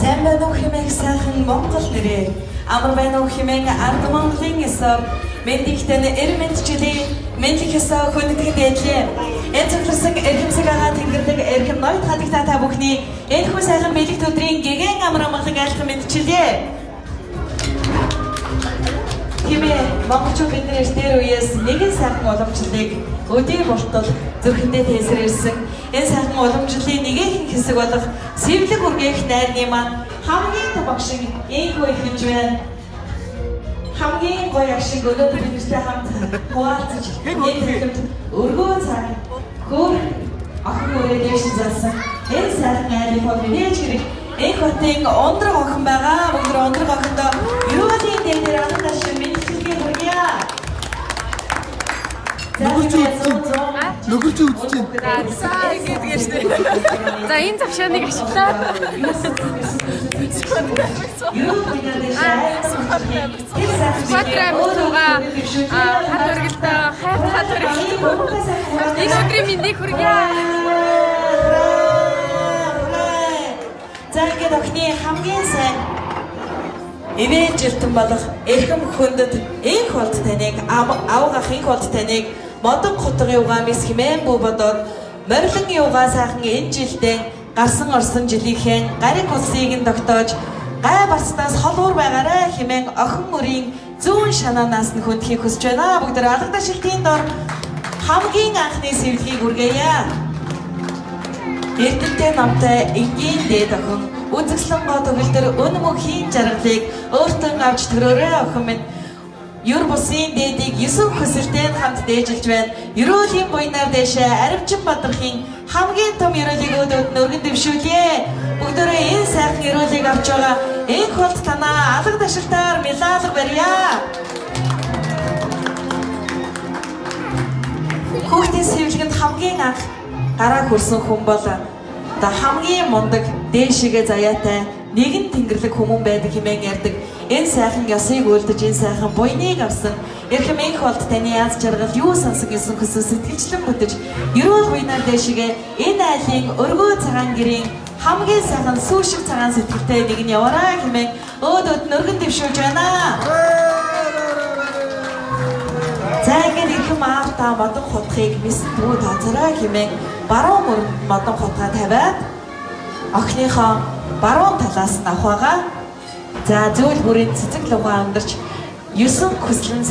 Сайн байна уу хэмээх сайхан Монгол нэрээ амар байна уу хэмээн ард Монголын эсээр мэндийгтэн эрмэнтчилээ мэдлэх ёсоо хүндэтгэн дээдлээ. Энэ зөвлөсөн эрхэмсэг агаа тэнгэрлэг эрхэм ноёд хадагта та бүхний энэ хүн сайхан бэлэгт өдрийн гэгэн амар амгалан айлхан мэдчилээ. Хэмээ монголчууд бидний эртээр үеэс нэгэн сайхан уламжлалыг өдий болтол зүрхэндээ тээсрэрсэн энэ сайхан уламжлалын нэгэн хэсэг болох сэвлэг үргээх найрны маань хамгийн том агшиг ийхүү ихэмж байна. Хамгийн гоё агшиг өнөөдөр бидэртэй хамт хуваалцаж энэ хэлбэрт өргөө цаг хөр охин өрөө дэш заасан энэ сайхан айлын фото нээж хэрэг энэ хотын ондрог охин байгаа. Өнөөдөр ондрог охиндоо юулийн дээр анхаа шиг мэдчилгээ хүргье. Нөхөрч үзэж байна. За ингэдэж штэ. За энэ завшааныг ашиглаад. Сквадраа хад өргөлтөө хад өргөлтөө. Энэ өдрийн мэндийг хүргье. За ингээд охины хамгийн сайн ивэн жилтэн болох эрхэм хөндөд энх болт таныг авгах энх болт таныг модон хотгын угаамис хэмээн бүү бодоод морилон юугаа сайхан энэ жилдээ гарсан орсон жилийнхэн гариг улсыг нь тогтоож гай барцнаас холуур байгаарэ хэмээн охин мөрийн зүүн шанаанаас нь хүндхийг хүсэж байна. Бүгд алгадаа шилтийн дор хамгийн анхны сэвлэгийг үргээе. Эрдэнэтэй намтай энгийн дээд охин үзэсгэлэн гоо төгөлдөр өн мөнхийн жаргалыг өөртөө авч төрөөрэй охин минь. Юр бусын дээдийг 9 хөсөлтэй хамт дээжилж байна. Ерөөлийн буйнаар дэшээ Аривчин Бадрахын хамгийн том ерөөлийг өдөөд өргөн дэвшүүлье. Бүгдөө энэ сайхан ерөөлийг авч байгаа энх болт танаа алга дашилтаар мэлаалга барья. Хүүхдийн сэвлэгэнд хамгийн анх гараа хүрсэн хүн бол одоо хамгийн мундаг дээшигээ заяатай нэгэн тэнгэрлэг хүмүүн байдаг хэмээн ярьдаг. Энэ сайхан ёсыг үлдэж энэ сайхан буйныг авсан эрхэм энх болт таны аз жаргал юу сансан гэсэн хүсэл сэтгэлчлэн бүтэж ерөөл буйнаар дээшигээ энэ айлын өргөө цагаан гэрийн хамгийн сайхан сүүшиг цагаан сэтгэлтэй нэг нь яваарай хэмээн өөдөөд нөргөн дэвшүүлж байна. За ингээд эрхэм аавтаа модон хотхыг мэсэн дүү тооцоорой хэмээн баруун мөрөнд модон хотгаа тавиад охиныхоо баруун талаас нь авахгаа. За зөөл бүрийн цэцэг лугаа өндарч 9 хүслэн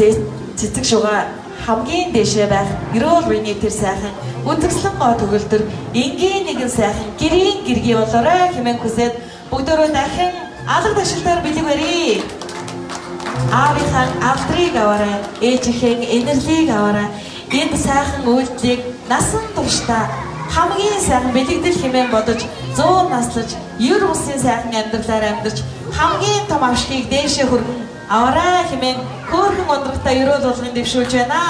цэцэг шугаа хамгийн дээшээ байх ерөөл буйны тэр сайхан үзэсгэлэн гоо төгөлдөр энгийн нэгэн сайхан гэрийн гэргий болоорой хэмээн хүсээд бүгдөө дахин алга дашилтаар бэлэг барья. Аавынхаа авдрыг аваарай, ээжийнхээ энерлиг аваарай. Энэ сайхан үйлдэлийг насан туршдаа хамгийн сайхан бэлэгдэл хэмээн бодож 100 наслаж, ер бусын сайхан амьдралаар амьдарч хамгийн том авшгийг дээшээ хүргэн аваарай хэмээн хөөрхөн ундрагтай ерөөл болгон дэвшүүлж байна.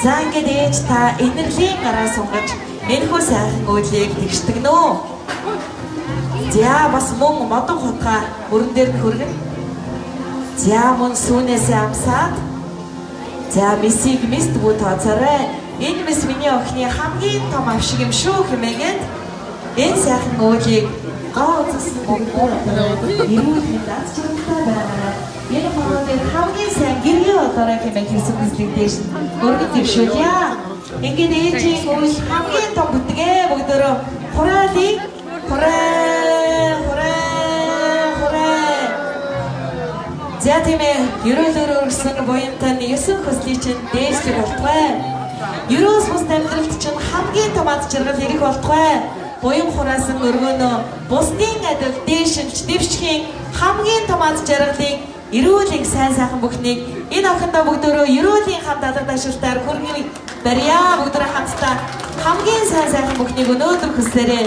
За ингээд ээж та энерлийн гараа сунгаж энэхүү сайхан үйлийг тэгшдэгнөө. За бас мөн модон хотгаа мөрөн дээр нь хүргэн. За мөн сүүнээсээ амсаад. За мисийг мист бүү тооцоорой. Энэ мис миний охины хамгийн том авшиг юм шүү хэмээгээд энэ сайхан үйлийг гоо үзсэн бүгдээ ирүүлэн дац чирэмтэй байгаарай. Энэ хорооны хамгийн сайн гэрээ болоорой хэмээн хэлсэн хүслийг дээш өргөж дэвшүүлье. Ингээд ээжийн үйл хамгийн том бүтгээ бүгдөө хураалыг За тийм ээ, ерөөлөөр өргөсөн буянтай 9 хөслийг чинь дээшлэг болтугай. Ерөөс бус амьдралд чинь хамгийн том аз жаргал ирэх болтугай. Буян хураасан өргөнөө бусдын адил дээшилж дэвшхийн хамгийн том аз жаргалыг эрүүлийн сайн сайхан бүхнийг энэ охиндоо бүгдөө ерөөлийн хамт алга дашилтаар хүргэн барья. Бүгдөө хамтдаа хамгийн сайн сайхан бүхнийг өнөөдөр хүслээрээ.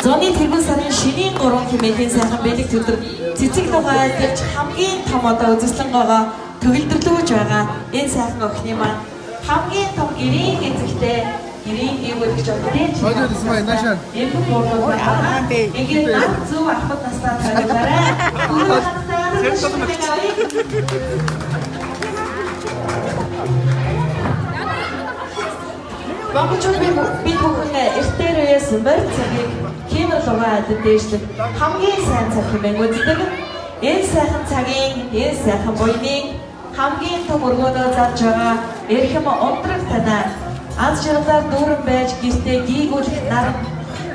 Зуны тэргүүн сарын шинийн 3 хэмээлийн сайхан бэлэг төдөр цэцэг лугаа дэвч хамгийн том одоо үзэсгэлэн гоогоо төгөлдөрлөж байгаа энэ сайхан охины маань хамгийн том гэрийн эзэгтэй гэрийн дээгүүрч байгаа. Энэ бодлого ингээд над зөв ахмад настаа тавиарай. Монголчууд бид бүхэн эртээр үеэс морь цагийг хэмэл угаад дээшлэг хамгийн сайн цаг хэмээн үздэг. Энэ сайхан цагийн, энэ сайхан буйныг хамгийн том өргөөнөө зарж байгаа эрхэм ундраг танаа аз жаргалаар дүүрэн байж гэртээ гийгүүлэх наран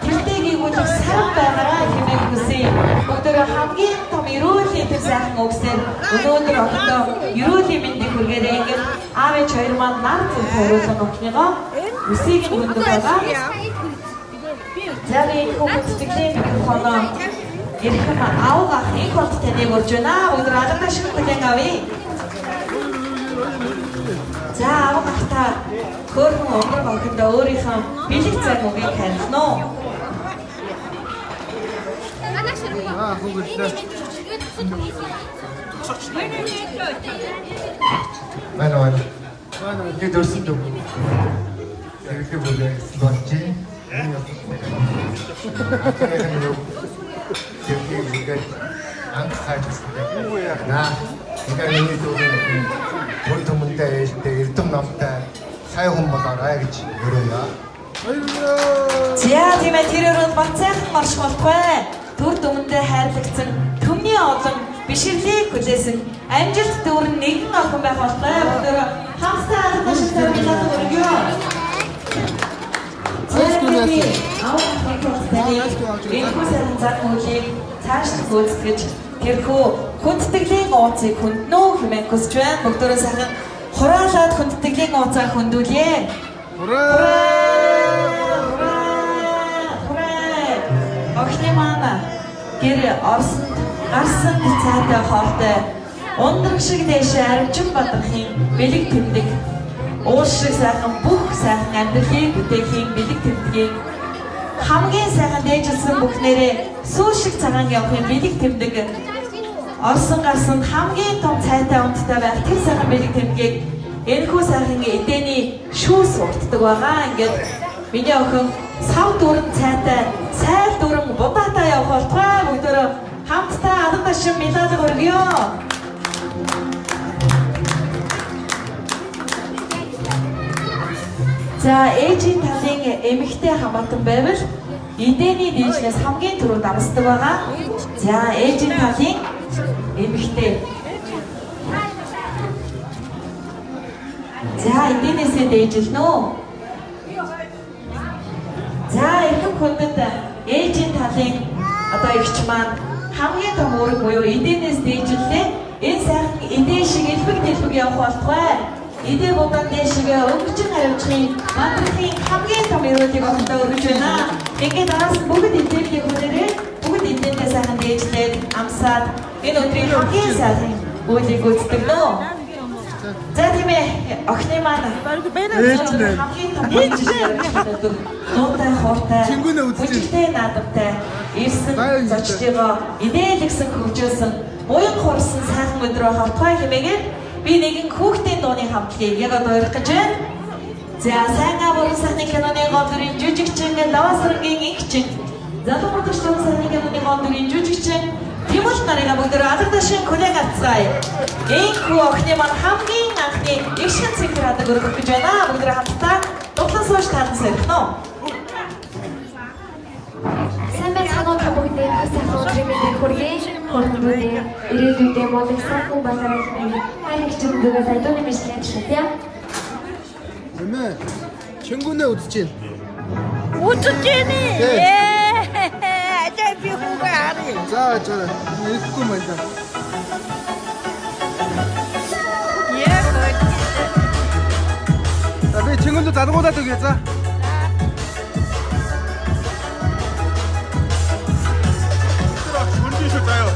гэртээ гийгүүлэх саран байгаараа хэмээн хүсье. Бүгдөө хамгийн том эрүүлийн тэр сайхан үгсээр өнөөдөр октоо эрүүлийн мэндийг хүргээрэй. Ингээд аав ээж хоёр маань нар зүг харуулсан охиныгоо үсийг өндөг байгаа. За би хүмүүстэгний микрофоноо эрхэм аав ахын хот таныг урьж байна. Бүгдөө алга шиг хүлээн авъя. За аав ахта хөөрхөн өнгөр охиндоо өөрийнхөө бэлэг цаг үгийг танилцно уу? Манай хэд өрсөн дүү. Тэрхүү бүлээ болчих. Тэрхүү бүлээ анх хайцтай. Наа. Ихэний дүүгээ бүр төмөндөө ээлтэй эрдэм намтай сайн хүн болоорой гэж өрөөё. За тийм ээ тэр өрөөнд бацаахан марш болтугай. Төр дүмэндээ хайрлагдсан төмний олон бишрлийг хүлээсэн амжилт дүүрэн нэгэн охин байх болтой. Бүгдөө хамтдаа алга шиг тавилаад өргөё. Энэ сайн зан үйлийг цааш гүйцэтгэж тэрхүү хүндтгэлийн ууцыг хүнднөө хэмээн хүсэж байна. Бүгдөө сайхан хураалаад хүндтгэлийн ууцаа хүндүүлье. Охины маань гэр орсонд гарсан цаатай хоолтой ундраг шиг дэшээ арвжин бадрахын бэлэг тэмдэг уул шиг сайхан бүх сайхан амьдралыг бүтээхийн бэлэг тэмдгийг хамгийн сайхан дээжилсэн бүхнээрээ сүү шиг цагаан явахын бэлэг тэмдэг орсон гарсанд хамгийн том цайтай унттай байх тэр сайхан бэлэг тэмдгийг энэхүү сайхан эдэний шүүс уртдаг байгаа. Ингээд миний охин сав дүүрэн цайтай сайл дүүрэн будаатай явах болтугай. Бүгдөө хамтдаа алга шим медаль өргөё. За ээжийн талын эмэгтэй хамаатан байвал эдэний дээжнээс хамгийн түрүүнд амсдаг байгаа. За ээжийн талын эмэгтэй. За эдэнээсээ дээжилнэ үү? За эрхэм хүндэт ээжийн талын одоо эгч маань хамгийн том үүрэг буюу эдэнээс дээжиллээ. Энэ сайхан эдэн шиг элбэг дэлбэг явах болтугай. Эдэн будаан дээшгээ өнгөчн хариуцахын мандрахын хамгийн том эрүүлийг олдоо өргөж байна. Ингээд араас бүгд эдэнээ хүлээрээ бүгд эдэнээ сайхан дээжлээд амсаад энэ өдрийн хамгийн сайхан үйлийг гүйцэтгэнэ. За тийм ээ охины маань хамгийн том үйлчлэл нуутай хууртай хүчтэй наадамтай ирсэн зочдыгоо идээлгсэн хөгжөөсөн буян хурсан сайхан өдрөө хавтгай хэмээгээр би нэгэн хүүхдийн дууны хамтлагийг яг одоо урих гэж байна. За сайн аврал сайхны киноны гол дүрийн жүжигчин Лавасрангийн инхчин залуу модочтой сайхны киноны гол дүрийн жүжигчин Тимур нарыг бүгдээ алгадашин хүлээн авцгаая. Энэхүү охины маань хамгийн анхны эгшин цэнхраадаг өргөх гэж байна. Бүгдээ хамтдаа дуглан сууж таалан сэрхнэ. Сайн байцгаана уу бүгдээ сайхан өдрийн мэндийг хүргэе. Хөрөнгөний ирээдүйдээ модог сайхан байгааг хайрагчид бүгдээ сайдууны мэдлэг шатъя. Эмээ Чингүнээ үзэж байна. Үзэж байна. Ажаа би хүүгээ харъя. За ирэхгүй мэн да. За би Чингүнд даргуулаад өгье за. Заяа.